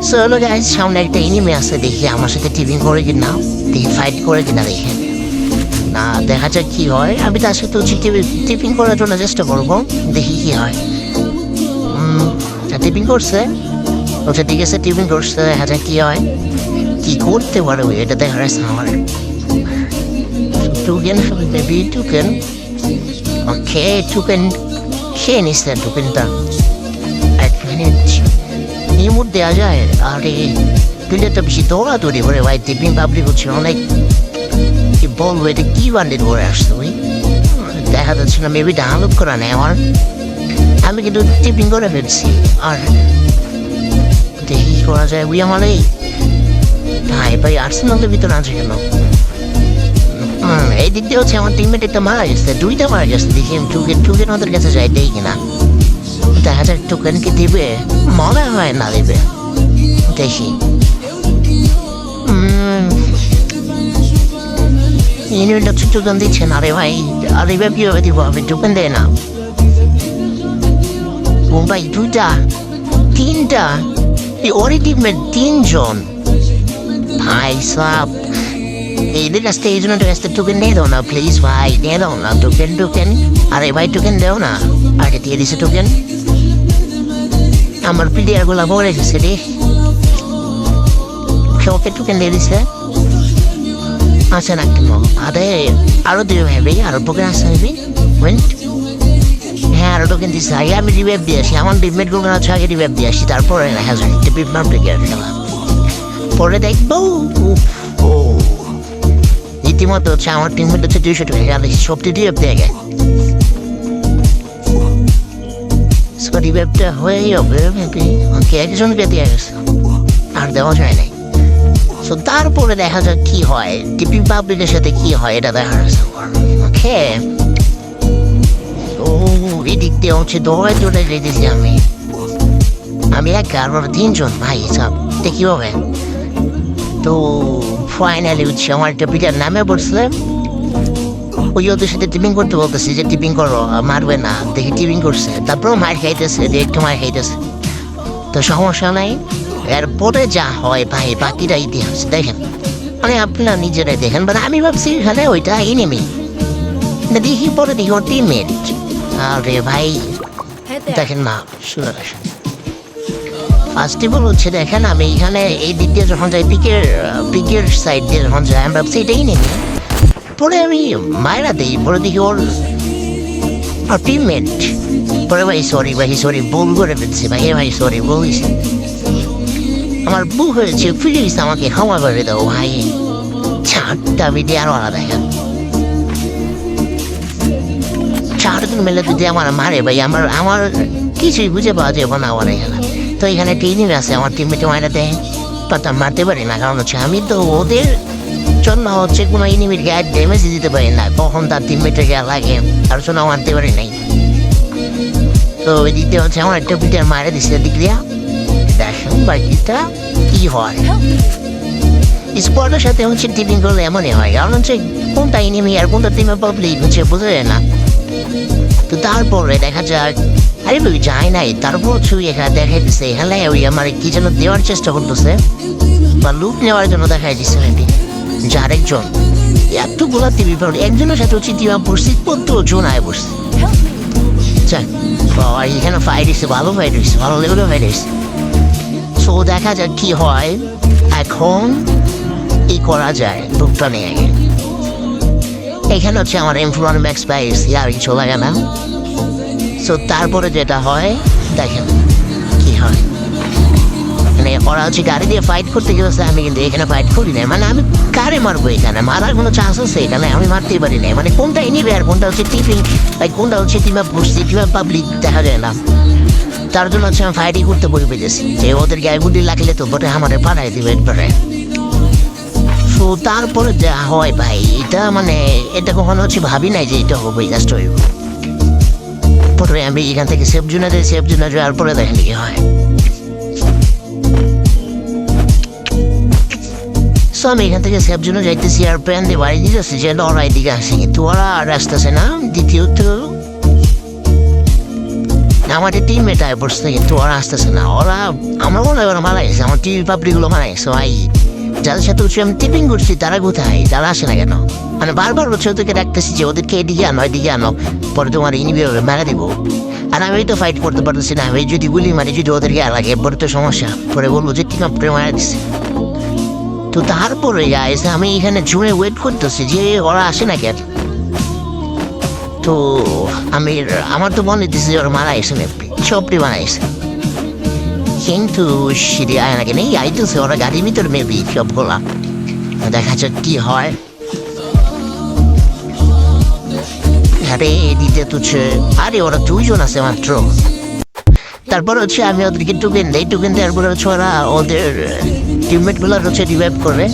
So হলো guys, সামনে একটা এনিমি আছে, দেখি আমার সাথে টিপিং করে কিনা, দেখি ফাইট করে কিনা, দেখি না দেখা যাক কি হয়। আমি তার সাথে হচ্ছে টিপিং করার জন্য চেষ্টা করবো, দেখি কি হয়। টিপিং করছে, ওটা ঠিক আছে, টিপিং করছে, দেখা যাক কি হয়, কি করতে পারবে এটা দেখার আছে আমার। টোকেন বেবি, টোকেন ওকে, টোকেন খেয়ে নিচ্ছে টোকেনটা। 1 মিনিট নিমুট দেওয়া যায়। আরে তুই তো বেশি দৌড়াদৌড়ি করে ভাই, টিপিং পাবলিক হচ্ছে অনেক, কি বলবো, এটা কি বান্ডিল করে আসতো ওই, দেখা যাচ্ছে না মেবি ডাউনলোড করা নেই আমার। আমি কিন্তু টিপিং করে ফেলছি, আর দেখি করা যায়। ওই আমার এই ভাই ভাই আর্সেনালের ভিতরে আছে কেন? এই দিক দিয়ে হচ্ছে আমার টিমমেট একটা মারা গেছে, 2টা মারা গেছে। দেখি টোকেন ওদের কাছে যাই, দেই কিনা, দেখা যাক টোকেন কি দিবে, মনে হয় না দিবে, দেখি। ইউনিট হচ্ছে টোকেন দিচ্ছে না রে ভাই, আর এবার কীভাবে দিব, আমি টোকেন দেয় না। ও ভাই 2টা 3টা, ওরই টিমমেট 3 জন ভাই সাব। এদের কাছ থেকে এই জন্য টোকেন দিয়ে দাও না প্লিজ ভাই, দিয়ে দাও না টোকেন। আরে ভাই টোকেন দেও না, আগে দিয়ে দিছে টোকেন। আমার প্লেয়ার গুলা মরে গেছে রে, ওকে টোকেন দিয়ে দিছে। আচ্ছা না কেন, আরে আরো দিবে ভাই, আরো টোকেন আসছে ভাবি, হ্যাঁ আরো টোকেন দিচ্ছে। আগে আমি রিভাইভ দিয়ে আসি, আমার টিমমেট গুলো আছে, আগে রিভাইভ দিয়ে আসি, তারপরে হ্যাঁ পরে দেখবো। রীতিমতো হচ্ছে আমার টিমমেট হচ্ছে 200 টাকা, সবটি রিভাইভ দিয়ে গে, রিভাইভটা হয়েই হবে মেবি। ওকে একজনকে দিয়ে গেছে, আর দেওয়া যায় নাই। সো তারপরে দেখা যাক কি হয়, টিপিং পাবলিকের সাথে কি হয় এটা দেখার আছে। ওকে ও এদিক দিয়ে হচ্ছে দৌড়ে যেতেছি আমি একা, আর 3 জন ভাই সব দেখি হবে। তো ফাইনালি হচ্ছে আমার একটা প্লেয়ার নামে পড়ছিলাম, ওই ওদের সাথে টিপিং করতে বলতেছি যে টিপিং করো, মারবে না, দেখি টিপিং করছে, তারপরেও মার খাইতেছে, একটু মার খাইতেছে, তো সমস্যা নাই। এরপরে যা হয় ভাই বাকিটা ইতিহাস দেখেন, মানে আপনারা নিজেরাই দেখেন। বাট আমি ভাবছি এখানে ওইটা এনিমি, দেখি পরে দেখি ওর টিমমেট। আরে ভাই দেখেন না, শুনে আসেন। ফার্স্ট অফ অল হচ্ছে দেখেন, আমি এখানে এই দিক দিয়ে যখন যাই, পিকের সাইড দিয়ে যখন যাই, আমি ভাবছি এটাই নেই। পরে আমি মায়েরা দিই, পরে দেখি ওর টিমমেট। পরে ভাই সরি ভুল করে ফেলছি ভাই সরি বলছি, আমার ভুল হয়েছে, প্লিজ আমাকে ক্ষমা করে দাও ভাই। 4টা ভিডিও আরো আলাদা দেখেন, 4 জন মিলে যদি আমার মারে ভাই, আমার কিছুই বুঝে পাওয়া যাবে না আমার এখানে। তো এখানে ট্রেনিং আছে, আমার টিমমেটে মারা দেয়, তা মারতে পারি না, কারণ হচ্ছে আমি তো ওদের জন্য হচ্ছে কোনো এনিমির গায়ে ড্যামেজ দিতে পারি না, কখন তার টিমমেটের গায়ে লাগে তার জন্য মারতে পারি নাই। তো ওই দিকটা হচ্ছে আমার একটা প্লেয়ার মারা দিচ্ছে, দিক দিয়া দেখেন বাকিটা কি হয়। স্পটের সাথে হচ্ছে টিপিং করলে এমনই হয়, কারণ হচ্ছে কোনটা এনিমি আর কোনটা টিমে পাবলিক হচ্ছে বোঝা যায় না। তো তারপরে দেখা যাক, আরে ওই যায় নাই, তারপর হচ্ছে এখানে দেখাই দিচ্ছে, এখানে ওই আমার কি যেন দেওয়ার চেষ্টা করতেছে বা লুপ নেওয়ার জন্য দেখাই দিচ্ছে মেবি, যে আরেকজন এতগুলা টিভি পাবলিক একজনের সাথে হচ্ছে টিমা পড়ছি, 15 জন আয় বসছে। এখানে ফাইট হয়েছে, ভালো ফাইট হয়েছে, ভালো লেভেলের ফাইট হয়েছে। সো দেখা যাক কি হয়। এখন কি করা যায়, লুপটা নিয়ে এখানে হচ্ছে আমার M4 ম্যাক্স পাইছি, আর কিছু লাগে না। সো তারপরে যেটা হয় দেখেন কি হয়, মানে ওরা হচ্ছে গাড়ি দিয়ে ফাইট করতে গেছে, আমি কিন্তু এখানে ফাইট করি না, মানে আমি কারে মারবো, এখানে মারার কোনো চান্স আছে এখানে, আমি মারতেই পারি না, মানে কোনটা এনিবে আর কোনটা হচ্ছে টিপিং, কোনটা হচ্ছে টিমা বসছি, টিমা পাবলিক দেখা যায় না। তার জন্য হচ্ছে আমি ফাইটই করতে বই পেয়েছি, যে ওদের গায়ে গুলি লাগলে তো বটে আমাদের পাঠাই দিবে একবারে। তো তারপরে যা হয় ভাই, এটা মানে এটা কখনো হচ্ছে ভাবি নাই যে এটা হবে, জাস্ট হইব। পরে আমি এখান থেকে সেফ জোনে যাওয়ার পরে দেখেন কি হয়। সো আমি এখান থেকে সেফ জোনে যাইতেছি, আর প্যান দিয়ে বাড়ি দিতেছি যে লড়াই দিকে আসে, কিন্তু ওরা আর আসতেছে না। দ্বিতীয়ত আমাদের টিমমেট আয় বসতে কিন্তু ওরা আসতেছে না, ওরা আমরা মনে হয় ওরা মারা গেছে, আমার টিভি পাবলিকগুলো মারা গেছে ভাই। যাদের সাথে হচ্ছে আমি টিপিং করছি তারা কোথায়, তারা আসে না কেন? মানে বারবার হচ্ছে ওদেরকে ডাকতেছি যে ওদেরকে এদিকে আনো, পরে তোমার ইনিভাবে মেরে দিব। আর আমি তো ফাইট করতে পারতেছি না, আমি যদি গুলি মারি যদি ওদেরকে লাগে পরে তো সমস্যা, পরে বলবো যে টিম আপনি মারা দিচ্ছে। তো তারপরে এসে আমি এখানে জুড়ে ওয়েট করতেছি যে ওরা আসে না কেন। তো আমার তো মনে হচ্ছে ওরা মারা গেছে, সবটি মারা গেছে, কিন্তু সেটি আয় না কেন এই আইতেছে ওরা গাড়ির ভিতরে মেবি সবগুলা। দেখা যাক কি হয়। আরে দিতে তুচ্ছে, আরে ওরা 2 জন আছে মাত্র। তারপর হচ্ছে আমি ওদেরকে টোকেন দেওয়ার পরে হচ্ছে ওরা ওদের টিমমেট গুলো হচ্ছে রিভাইভ করবে।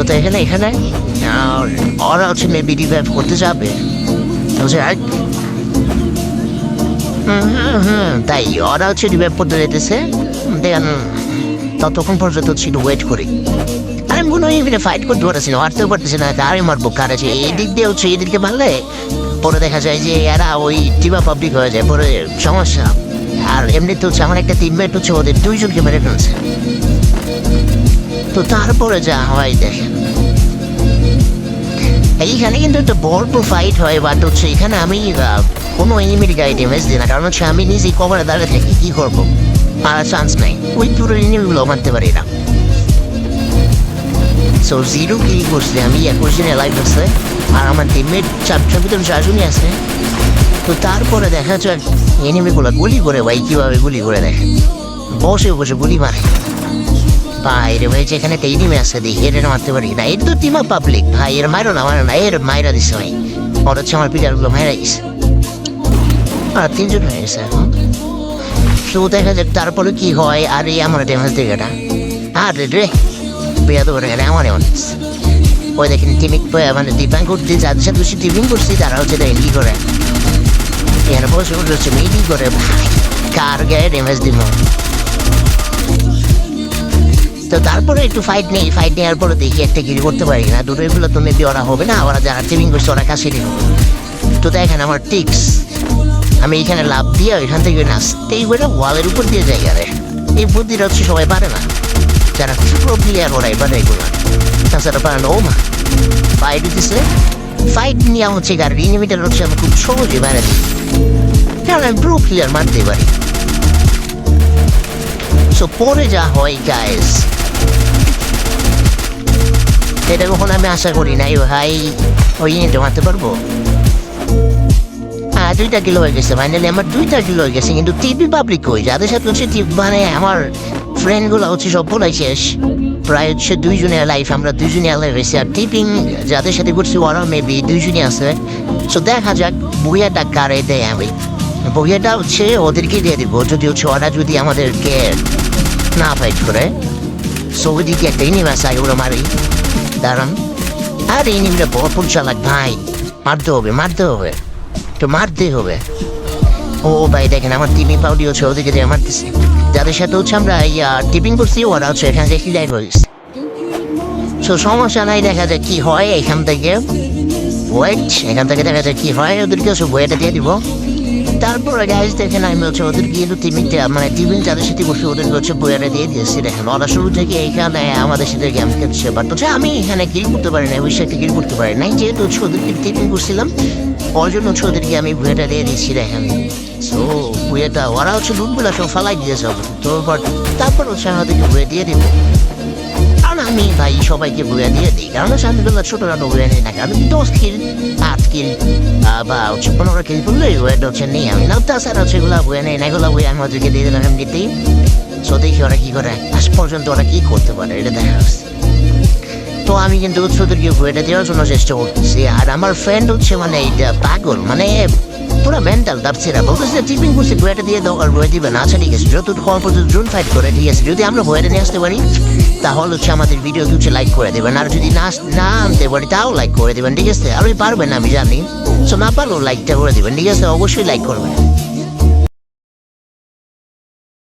তো এখানে ওরা হচ্ছে মেবি রিভাইভ করতে যাবে। তাই ওরা হচ্ছে রিভাইভ করতে যেতেছে, দেখেন ততক্ষণ পর্যন্ত ছিল ওয়েট করি। আর আমি মনে হয় এখানে ফাইট করতে পারতেছি না, হারতেও পারতেছি না, তারই মারবো কার আছে এই দিক দিয়ে হচ্ছে এদেরকে মারলে পরে দেখা যায় যে এরা ওই টিমা পাবলিক হয়ে যায়, পরে সমস্যা। আর এমনিতে হচ্ছে আমার একটা টিমমেট হচ্ছে ওদের 2 জনকে মেরে ফেলছে। তো তারপরে যা হয় দেখেন, এইখানে কিন্তু একটা বড় ফাইট হয়, বাট হচ্ছে এখানে আমি কোনো এনিমির গায়ে ড্যামেজ দিই না, কারণ হচ্ছে আমি নিজেই কভারে দাঁড়িয়ে থাকি, কি করবো, মারার চান্স নাই, ওই পুরো এনিমিগুলো মারতে পারি না। সো 0 কিল করছি আমি, 21 জনে লাইভ আছে, আর আমার টিমমেট 4টার ভিতরে 4 জনই আছে। তো তারপরে দেখা যায় এনিমিগুলো গুলি করে, ভাই কীভাবে গুলি করে দেখেন, বসে গুলি মারে। ভাই রে ভাই, যেখানে একটা এনিমি আছে দেখি এর মারতে পারি না, এটা তো টিমা পাবলিক ভাই, এর মারো না এর মাইরা দিচ্ছে ভাই, ওর হচ্ছে আমার পিটারগুলো মাইরা গেছে, আর 3 জন হয়ে গেছে এখন। তো দেখা যাক তারপরে কি হয়। আর এই আমার ড্যামেজ দিকেটা আর রে বেয়াদ করে গেলে আমার এমন ওই দেখেন টিমিক মানে ডিপাং করতে যাদের সাথে বেশি টিপিং করছি তারা হচ্ছে দেখেন কি করে, এখানে বসে হচ্ছে মেডি করে, ভাই কার গায়ে ড্যামেজ দিব। তো তারপরে একটু ফাইট নেওয়ার পরে দেখি একটা কিল করতে পারি না, দুটোগুলো তো মেবি ওরা হবে না, ওরা যারা টিপিং করছে ওরা কাছে নেব। তো দেখেন আমার টিক্স, আমি এখানে লাভ দিয়ে ওইখান থেকে নাচতেই করে ওয়ালের উপর দিয়ে যাই। আরে এই বুদ্ধিটা হচ্ছে সবাই পারে না, যারা প্রো প্লেয়ার ওরাই পারে এগুলো, তাছাড়া পারে না। ও মা ফাইট দিতেছে, ফাইট নিয়ে হচ্ছে গাড়ির ইনিমিটার হচ্ছে আমি খুব সহজে বাইরে দিই, কারণ আমি প্রো প্লেয়ার মারতে পারি। সো পরে যা হয় গাইস, এটা কখন আমি আশা করি নাই ভাই ওই ইনিটা মারতে পারবো। 2টা কিলো হয়ে গেছে ফাইনালি, আমার 2টা কিলো হয়ে গেছে, কিন্তু টিভি পাবলিক হই যাদের সাথে হচ্ছে মানে আমার ফ্রেন্ডগুলো হচ্ছে সব বলাই শেষ, প্রায় হচ্ছে 2 জনের লাইফ, আমরা 2 জনই লাইফ হয়েছি। আর টিপিং যাদের সাথে করছি ওরা মেবি 2 জনই আছে। সো দেখা যাক বইয়াটা কারে দেয়, আমি বইয়াটা হচ্ছে ওদেরকে দিয়ে দিব যদি হচ্ছে ওরা যদি আমাদেরকে না ফাইট করে। সো ওইদিকে একটা ইনিমাস আগে ওরা মারি, দাঁড়ান। আর ইনিমিটা বরপুর চালাক ভাই, মারতে হবে তো মারতেই হবে। ও ভাই দেখেন আমার টিপি পাউডি হচ্ছে ওদিকে দিয়ে মারতেছে, যাদের সাথে হচ্ছে আমরা টিপিং করছি ওরা হচ্ছে এখান থেকে লাইভ হয়েছে। সো সমস্যা নাই, দেখা যায় কি হয় এখান থেকে দেখা যায় কি হয়, ওদেরকে হচ্ছে বইটা দিয়ে দিব। তারপরে গাইজ দেখেন আমি হচ্ছে ওদেরকে কিন্তু মানে টিপিং যাদের সাথে বসে ওদেরকে হচ্ছে বইটা দিয়ে দিয়েছি। দেখেন ওরা শুরু থেকে এখানে আমাদের সাথে গেম খেলছে, বাট হচ্ছে আমি এখানে কিল করতে পারি না, ওই সাথে কিল করতে পারি নাই, যেহেতু হচ্ছে ওদেরকে টিপিং করছিলাম ওর জন্য হচ্ছে ওদেরকে আমি বইটা দিয়ে দিচ্ছি। দেখেন সো বইটা ওরা হচ্ছে লুটগুলো সব ফালাই দিয়েছে, তো তারপর হচ্ছে আমাদেরকে বইয়ে দিয়ে দিব। কারণ আমি ভাই সবাইকে বইয়া দিয়ে দিই, কারণ হচ্ছে আমি ছোটখাটো বইয়া নিই না, কারণ 10 কিল 8 কিল বা হচ্ছে 15 কিল করলে ওয়েটা হচ্ছে নেই আমি না, তাছাড়া হচ্ছে এগুলো বইয়া নেই না, এগুলো বই আমি ওদেরকে দিয়ে দিলাম এমনিতেই। সো দেখি ওরা কি করে, আজ পর্যন্ত ওরা কি করতে পারে এটা দেখা যাচ্ছে। তো আমি কিন্তু হচ্ছে ওদেরকে বইটা দেওয়ার জন্য চেষ্টা করতেছি। আর আমার ফ্রেন্ড হচ্ছে মানে এইটা পাগল, মানে পুরো মেন্টাল দাপছিরা, বলতেছে টিপিং করছি বইটা দিয়ে দাও, আর বই দিবে না। আচ্ছা ঠিক আছে, যত হওয়ার পর্যন্ত ড্রোন ফাইট করে ঠিক আছে, যদি আমরা বইটা নিয়ে আসতে পারি তাহলে হচ্ছে আমাদের ভিডিও হচ্ছে লাইক করে দেবেন, আর যদি না আনতে পারি তাও লাইক করে দেবেন, ঠিক আছে। আর ওই পারবেন আমি জানি, সো না পারলেও লাইকটা করে দেবেন, ঠিক আছে, অবশ্যই লাইক করবেন।